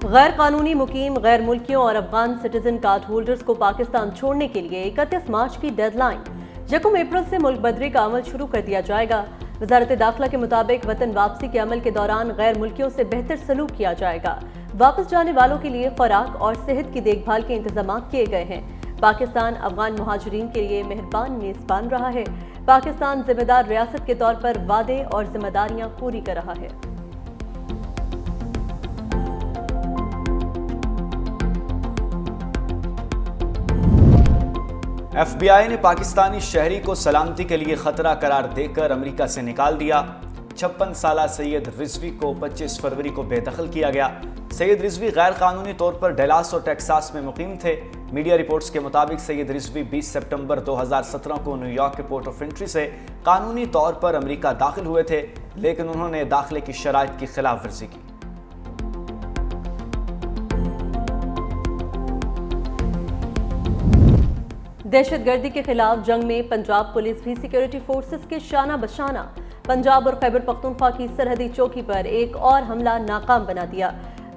غیر قانونی مقیم غیر ملکیوں اور افغان سٹیزن کارڈ ہولڈرز کو پاکستان چھوڑنے کے لیے 31 مارچ کی ڈیڈ لائن۔ 1 اپریل سے ملک بدری کا عمل شروع کر دیا جائے گا۔ وزارت داخلہ کے مطابق وطن واپسی کے عمل کے دوران غیر ملکیوں سے بہتر سلوک کیا جائے گا۔ واپس جانے والوں کے لیے خوراک اور صحت کی دیکھ بھال کے انتظامات کیے گئے ہیں۔ پاکستان افغان مہاجرین کے لیے مہربان میزبان رہا ہے۔ پاکستان ذمہ دار ریاست کے طور پر وعدے اور ذمہ داریاں پوری کر رہا ہے۔ ایف بی آئی نے پاکستانی شہری کو سلامتی کے لیے خطرہ قرار دے کر امریکہ سے نکال دیا۔ 56 سالہ سید رضوی کو 25 فروری کو بے دخل کیا گیا۔ سید رضوی غیر قانونی طور پر ڈیلاس اور ٹیکساس میں مقیم تھے۔ میڈیا رپورٹس کے مطابق سید رضوی 20 سپٹمبر 2017 کو نیو یارک کے پورٹ آف انٹری سے قانونی طور پر امریکہ داخل ہوئے تھے، لیکن انہوں نے داخلے کی شرائط کی خلاف ورزی کی۔ دہشت گردی کے خلاف جنگ میں پنجاب پولیس بھی سیکیورٹی فورسز کے شانہ بشانہ پنجاب اور خیبر پختونخوا کی سرحدی چوکی پر ایک اور حملہ ناکام بنا دیا۔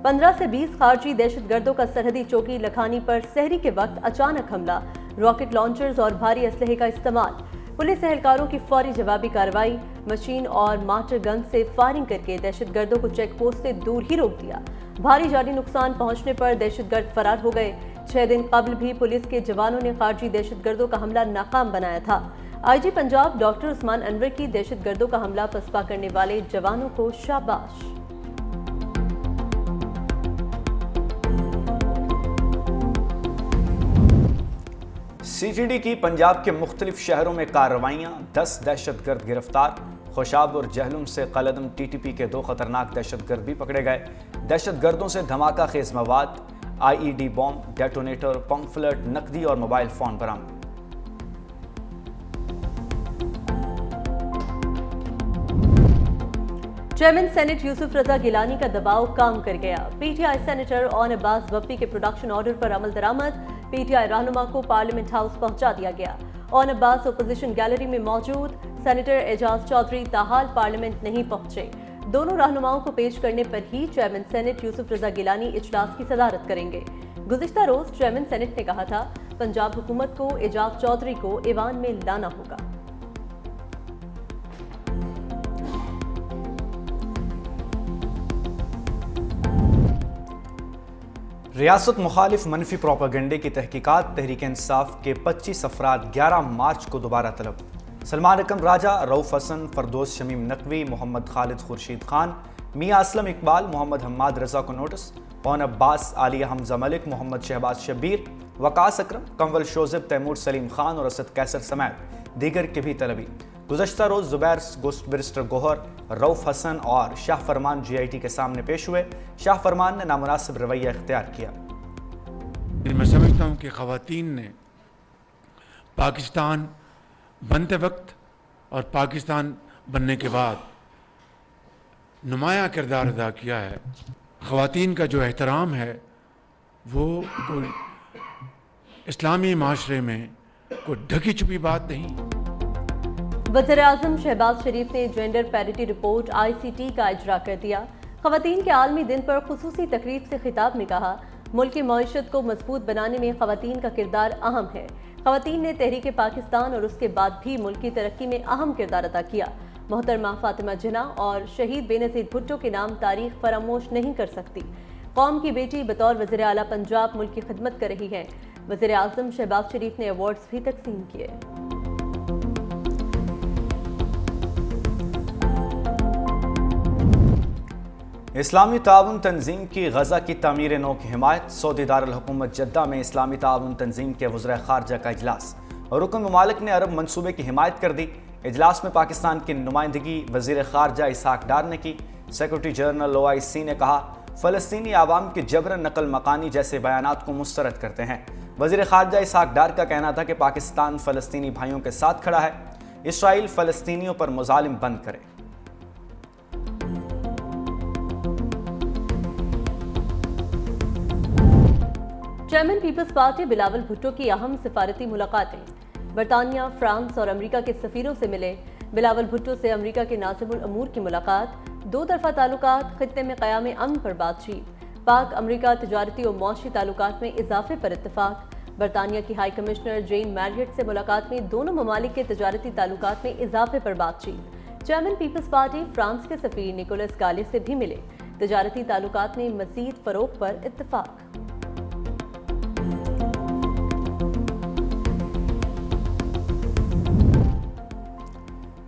15 سے 20 خارجی دہشت گردوں کا سرحدی چوکی لکھانی پر سحری کے وقت اچانک حملہ، راکٹ لانچرز اور بھاری اسلحے کا استعمال۔ پولیس اہلکاروں کی فوری جوابی کارروائی، مشین اور مارٹر گن سے فائرنگ کر کے دہشت گردوں کو چیک پوسٹ سے دور ہی روک دیا۔ بھاری جانی نقصان پہنچنے پر دہشت گرد فرار ہو گئے۔ 6 دن قبل بھی پولیس کے جوانوں نے خارجی دہشت گردوں کا حملہ ناکام بنایا تھا۔ آئی جی پنجاب ڈاکٹر عثمان انور کی دہشت گردوں کا حملہ پسپا کرنے والے جوانوں کو شاباش۔ سی ٹی ڈی کی پنجاب کے مختلف شہروں میں کارروائیاں، 10 دہشت گرد گرفتار۔ خوشاب اور جہلم سے قلعدم ٹی ٹی پی کے 2 خطرناک دہشت گرد بھی پکڑے گئے۔ دہشت گردوں سے دھماکہ خیز مواد، آئی ای ڈی بم، ڈیٹونیٹر، پمفلٹ، نقدی اور موبائل فون برآمد۔ چیئرمین سینٹ یوسف رضا گیلانی کا دباؤ کام کر گیا۔ پی ٹی آئی سینیٹر اون عباس وپی کے پروڈکشن آرڈر پر عمل درآمد، پی ٹی آئی رہنما کو پارلیمنٹ ہاؤس پہنچا دیا گیا۔ اون عباس اپوزیشن گیلری میں موجود، سینیٹر اعجاز چودھری تاحال پارلیمنٹ نہیں پہنچے۔ دونوں رہنماؤں کو پیش کرنے پر ہی چیئرمین سینٹ یوسف رضا گیلانی اجلاس کی صدارت کریں گے۔ گزشتہ روز چیئرمین سینٹ نے کہا تھا، پنجاب حکومت کو اعجاز چودھری کو ایوان میں لانا ہوگا۔ ریاست مخالف منفی پروپیگنڈے کی تحقیقات، تحریک انصاف کے 25 افراد 11 مارچ کو دوبارہ طلب۔ سلمان اکرم راجہ، رؤف حسن، فردوس شمیم نقوی، محمد خالد خورشید خان، میاں اسلم اقبال، محمد حماد رضا کو نوٹس۔ اون عباس، عالیہ حمزہ ملک، محمد شہباز شبیر، وقاص اکرم، کنول شوذب، تیمور سلیم خان اور اسد قیصر سمیت دیگر کی بھی طلبی۔ گزشتہ روز زبیر بیرسٹر گوہر، رؤف حسن اور شاہ فرمان جی آئی ٹی کے سامنے پیش ہوئے۔ شاہ فرمان نے نامناسب رویہ اختیار کیا۔ میں سمجھتا ہوں کہ خواتین نے پاکستان بنتے وقت اور پاکستان بننے کے بعد نمایاں کردار ادا کیا ہے۔ خواتین کا جو احترام ہے وہ کوئی اسلامی معاشرے میں کوئی ڈھکی چھپی بات نہیں۔ وزیر اعظم شہباز شریف نے جینڈر پیرٹی رپورٹ آئی سی ٹی کا اجرا کر دیا۔ خواتین کے عالمی دن پر خصوصی تقریب سے خطاب میں کہا، ملکی معیشت کو مضبوط بنانے میں خواتین کا کردار اہم ہے۔ خواتین نے تحریک پاکستان اور اس کے بعد بھی ملک کی ترقی میں اہم کردار ادا کیا۔ محترمہ فاطمہ جناح اور شہید بے نظیر بھٹو کے نام تاریخ فراموش نہیں کر سکتی۔ قوم کی بیٹی بطور وزیر اعلیٰ پنجاب ملک کی خدمت کر رہی ہے۔ وزیر اعظم شہباز شریف نے ایوارڈز بھی تقسیم کیے۔ اسلامی تعاون تنظیم کی غزہ کی تعمیر نو کی حمایت۔ سعودی دارالحکومت جدہ میں اسلامی تعاون تنظیم کے وزراء خارجہ کا اجلاس، رکن ممالک نے عرب منصوبے کی حمایت کر دی۔ اجلاس میں پاکستان کی نمائندگی وزیر خارجہ اسحاق ڈار نے کی۔ سیکرٹری جنرل او آئی سی نے کہا، فلسطینی عوام کے جبرن نقل مکانی جیسے بیانات کو مسترد کرتے ہیں۔ وزیر خارجہ اسحاق ڈار کا کہنا تھا کہ پاکستان فلسطینی بھائیوں کے ساتھ کھڑا ہے۔ اسرائیل فلسطینیوں پر مظالم بند کرے۔ Chairman Peoples Party Bilawal Bhutto کی اہم سفارتی ملاقاتیں۔ برطانیہ، فرانس اور امریکہ کے سفیروں سے ملے۔ بلاول بھٹو سے امریکہ کے ناظم الامور کی ملاقات۔ 2 طرفہ تعلقات، خطے میں قیام امن پر بات چیت۔ پاک امریکہ تجارتی و معاشی تعلقات میں اضافے پر اتفاق۔ برطانیہ کی ہائی کمشنر جین میریٹ سے ملاقات میں دونوں ممالک کے تجارتی تعلقات میں اضافے پر بات چیت۔ چیئرمین پیپلز پارٹی فرانس کے سفیر نیکولس گالے سے بھی ملے۔ تجارتی تعلقات میں مزید فروغ پر اتفاق۔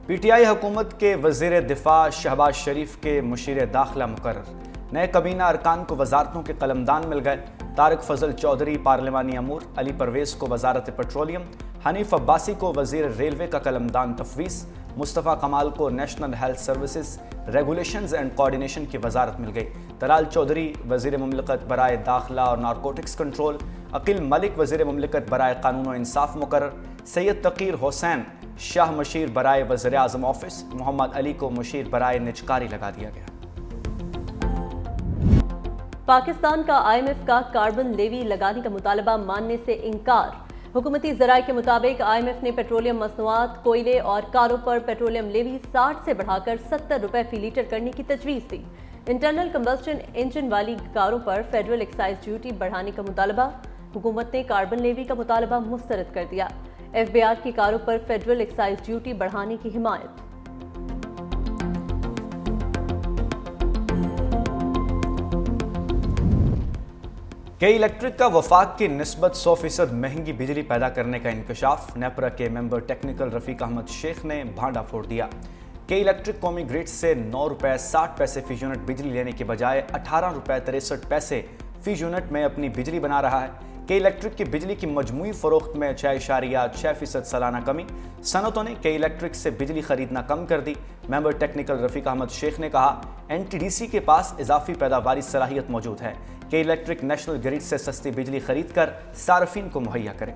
پی ٹی آئی حکومت کے وزیر دفاع شہباز شریف کے مشیر داخلہ مقرر۔ نئے کابینہ ارکان کو وزارتوں کے قلمدان مل گئے۔ طارق فضل چودھری پارلیمانی امور، علی پرویز کو وزارت پیٹرولیم، حنیف عباسی کو وزیر ریلوے کا قلمدان تفویض، مصطفیٰ کمال کو national health services regulations and coordination کی وزارت مل گئی۔ طلال چودھری وزیر مملکت برائے داخلہ اور نارکوٹکس کنٹرول، عقیل ملک وزیر مملکت برائے قانون و انصاف مقرر، سید تقیر حسین شاہ مشیر برائے وزیر اعظم آفس، محمد علی کو مشیر برائے نجکاری لگا دیا گیا۔ پاکستان کا آئی ایم ایف کا کاربن لیوی لگانے کا مطالبہ ماننے سے انکار۔ حکومتی ذرائع کے مطابق آئی ایم ایف نے پیٹرولیم مصنوعات، کوئلے اور کاروں پر پیٹرولیم لیوی 60 سے بڑھا کر 70 روپے فی لیٹر کرنے کی تجویز دی۔ انٹرنل کمبسشن انجن والی کاروں پر فیڈرل ایکسائز ڈیوٹی بڑھانے کا مطالبہ۔ حکومت نے کاربن لیوی کا مطالبہ مسترد کر دیا۔ ایف بی آر کی کاروں پر فیڈرل ایکسائز ڈیوٹی بڑھانے کی حمایت۔ کے الیکٹرک کا وفاق کی نسبت 100% مہنگی بجلی پیدا کرنے کا انکشاف۔ نیپرا کے ممبر ٹیکنیکل رفیق احمد شیخ نے بھانڈا پھوڑ دیا۔ کے الیکٹرک قومی گریڈ سے 9 روپے 60 پیسے فی یونٹ بجلی لینے کے بجائے 18 روپے 63 پیسے فی یونٹ میں اپنی بجلی بنا رہا ہے۔ کے الیکٹرک کی بجلی کی مجموعی فروخت میں 6.6% سالانہ کمی۔ صنعتوں نے کے الیکٹرک سے بجلی خریدنا کم کر دی۔ ممبر ٹیکنیکل رفیق احمد شیخ نے کہا، این ٹی ڈی سی کے پاس اضافی پیداواری صلاحیت موجود ہے۔ کے الیکٹرک نیشنل گریڈ سے سستی بجلی خرید کر صارفین کو مہیا کرے۔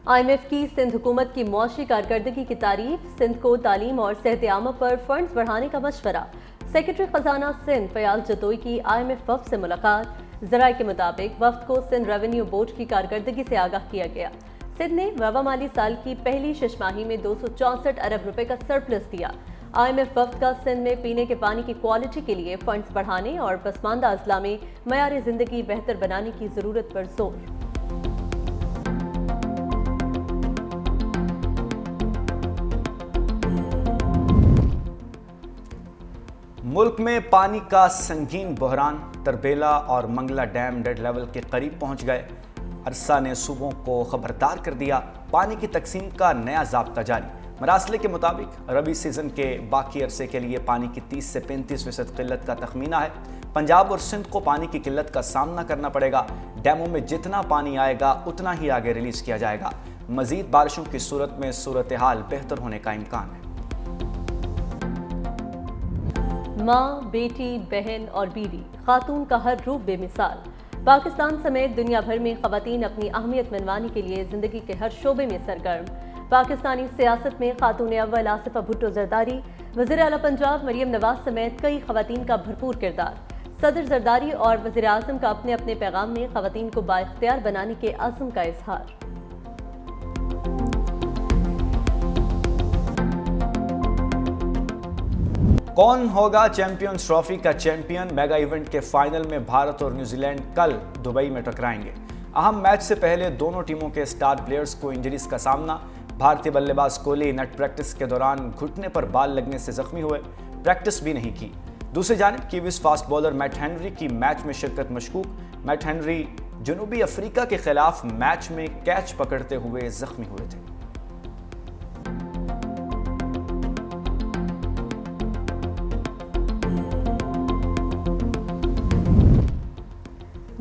آئی ایم ایف کی سندھ حکومت کی معاشی کارکردگی کی تعریف۔ سندھ کو تعلیم اور صحت عامہ پر فنڈز بڑھانے کا مشورہ۔ سیکرٹری خزانہ سندھ فیاض جتوئی کی آئی ایم ایف وفد سے ملاقات۔ ذرائع کے مطابق وفد کو سندھ ریونیو بورڈ کی کارکردگی سے آگاہ کیا گیا۔ سندھ نے رواں مالی سال کی پہلی شش ماہی میں 264 ارب روپے کا سرپلس دیا۔ آئی ایم ایف وفد کا سندھ میں پینے کے پانی کی کوالٹی کے لیے فنڈز بڑھانے اور پسماندہ اضلاع میں معیار زندگی بہتر بنانے کی ضرورت پر زور۔ ملک میں پانی کا سنگین بحران۔ تربیلا اور منگلا ڈیم ڈیڈ لیول کے قریب پہنچ گئے۔ عرصہ نے صوبوں کو خبردار کر دیا، پانی کی تقسیم کا نیا ضابطہ جاری۔ مراسلے کے مطابق ربی سیزن کے باقی عرصے کے لیے پانی کی 30 سے 35% قلت کا تخمینہ ہے۔ پنجاب اور سندھ کو پانی کی قلت کا سامنا کرنا پڑے گا۔ ڈیموں میں جتنا پانی آئے گا اتنا ہی آگے ریلیز کیا جائے گا۔ مزید بارشوں کی صورت میں صورتحال بہتر ہونے کا امکان ہے۔ ماں، بیٹی، بہن اور بیوی، خاتون کا ہر روپ بے مثال۔ پاکستان سمیت دنیا بھر میں خواتین اپنی اہمیت منوانے کے لیے زندگی کے ہر شعبے میں سرگرم۔ پاکستانی سیاست میں خاتون اول آصفہ بھٹو زرداری، وزیر اعلیٰ پنجاب مریم نواز سمیت کئی خواتین کا بھرپور کردار۔ صدر زرداری اور وزیر اعظم کا اپنے اپنے پیغام میں خواتین کو بااختیار بنانے کے عزم کا اظہار۔ کون ہوگا چیمپئنز ٹرافی کا چیمپئن؟ میگا ایونٹ کے فائنل میں بھارت اور نیوزی لینڈ کل دبئی میں ٹکرائیں گے۔ اہم میچ سے پہلے دونوں ٹیموں کے سٹار پلیئرز کو انجریز کا سامنا۔ بھارتی بلے باز کوہلی نیٹ پریکٹس کے دوران گھٹنے پر بال لگنے سے زخمی ہوئے، پریکٹس بھی نہیں کی۔ دوسری جانب Kiwis fast bowler Matt Henry کی میچ میں شرکت مشکوک۔ میٹ ہنری جنوبی افریقہ کے خلاف میچ میں کیچ پکڑتے ہوئے زخمی ہوئے تھے۔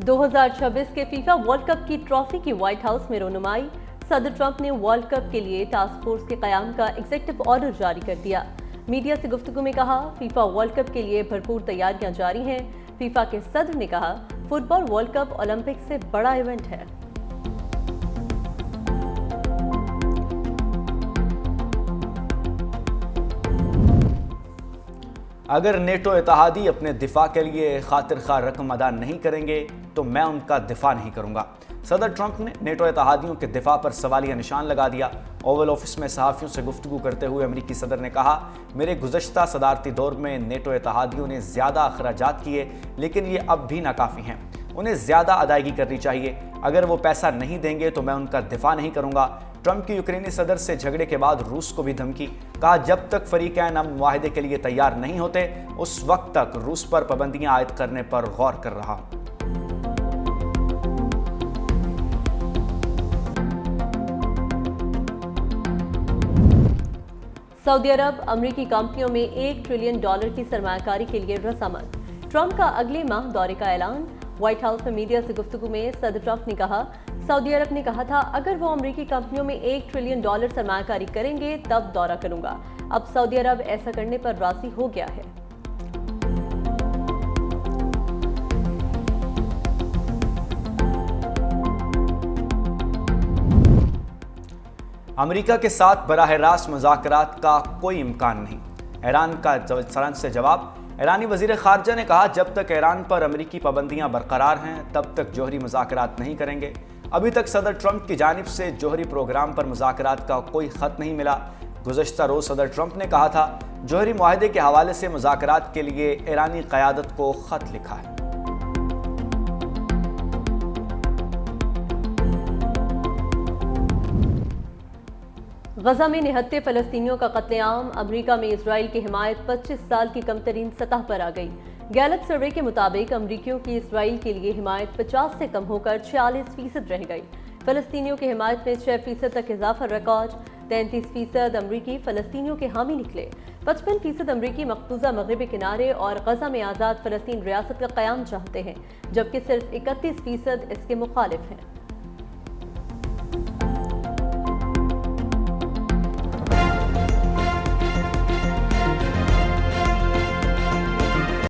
2026 کے فیفا ورلڈ کپ کی ٹرافی کی وائٹ ہاؤس میں رونمائی۔ صدر ٹرمپ نے ورلڈ کپ کے لیے ٹاسک فورس کے قیام کا ایگزیکٹو آرڈر جاری کر دیا۔ میڈیا سے گفتگو میں کہا، فیفا ورلڈ کپ کے لیے بھرپور تیاریاں جاری ہیں۔ فیفا کے صدر نے کہا، فٹ بال ورلڈ کپ اولمپک سے بڑا ایونٹ ہے۔ اگر نیٹو اتحادی اپنے دفاع کے لیے خاطر خواہ رقم ادا نہیں کریں گے تو میں ان کا دفاع نہیں کروں گا۔ صدر ٹرمپ نے نیٹو اتحادیوں کے دفاع پر سوالیہ نشان لگا دیا۔ اوول آفس میں صحافیوں سے گفتگو کرتے ہوئے امریکی صدر نے کہا، میرے گزشتہ صدارتی دور میں نیٹو اتحادیوں نے زیادہ اخراجات کیے، لیکن یہ اب بھی ناکافی ہیں۔ انہیں زیادہ ادائیگی کرنی چاہیے۔ اگر وہ پیسہ نہیں دیں گے تو میں ان کا دفاع نہیں کروں گا۔ ٹرمپ کی یوکرینی صدر سے جھگڑے کے بعد روس کو بھی دھمکی، کہا جب تک فریقین امن معاہدے کے لیے تیار نہیں ہوتے اس وقت تک روس پر پابندیاں عائد کرنے پر غور کر رہا ہوں۔ سعودی عرب امریکی کمپنیوں میں $1 ٹریلین کی سرمایہ کاری کے لیے رضامند۔ ٹرمپ کا اگلے ماہ دورے کا اعلان۔ وائٹ ہاؤس میں میڈیا سے گفتگو میں صدر ٹرمپ نے کہا، سعودی عرب نے کہا تھا اگر وہ امریکی کمپنیوں میں $1 ٹریلین سرمایہ کاری کریں گے تب دورہ کروں گا۔ اب سعودی عرب ایسا کرنے پر راضی ہو گیا ہے۔ امریکہ کے ساتھ براہ راست مذاکرات کا کوئی امکان نہیں۔ ایران کا سے جواب۔ ایرانی وزیر خارجہ نے کہا جب تک ایران پر امریکی پابندیاں برقرار ہیں تب تک جوہری مذاکرات نہیں کریں گے۔ ابھی تک صدر ٹرمپ کی جانب سے جوہری پروگرام پر مذاکرات کا کوئی خط نہیں ملا۔ گزشتہ روز صدر ٹرمپ نے کہا تھا جوہری معاہدے کے حوالے سے مذاکرات کے لیے ایرانی قیادت کو خط لکھا ہے۔ غزہ میں نہتے فلسطینیوں کا قتل عام۔ امریکہ میں اسرائیل کی حمایت 25 سال کی کم ترین سطح پر آ گئی۔ گیلپ سروے کے مطابق امریکیوں کی اسرائیل کے لیے حمایت 50 سے کم ہو کر 46% رہ گئی۔ فلسطینیوں کی حمایت میں 6% تک اضافہ ریکارڈ۔ 33% امریکی فلسطینیوں کے حامی نکلے۔ 55% امریکی مقبوضہ مغربی کنارے اور غزہ میں آزاد فلسطین ریاست کا قیام چاہتے ہیں، جبکہ صرف 31% اس کے مخالف ہیں۔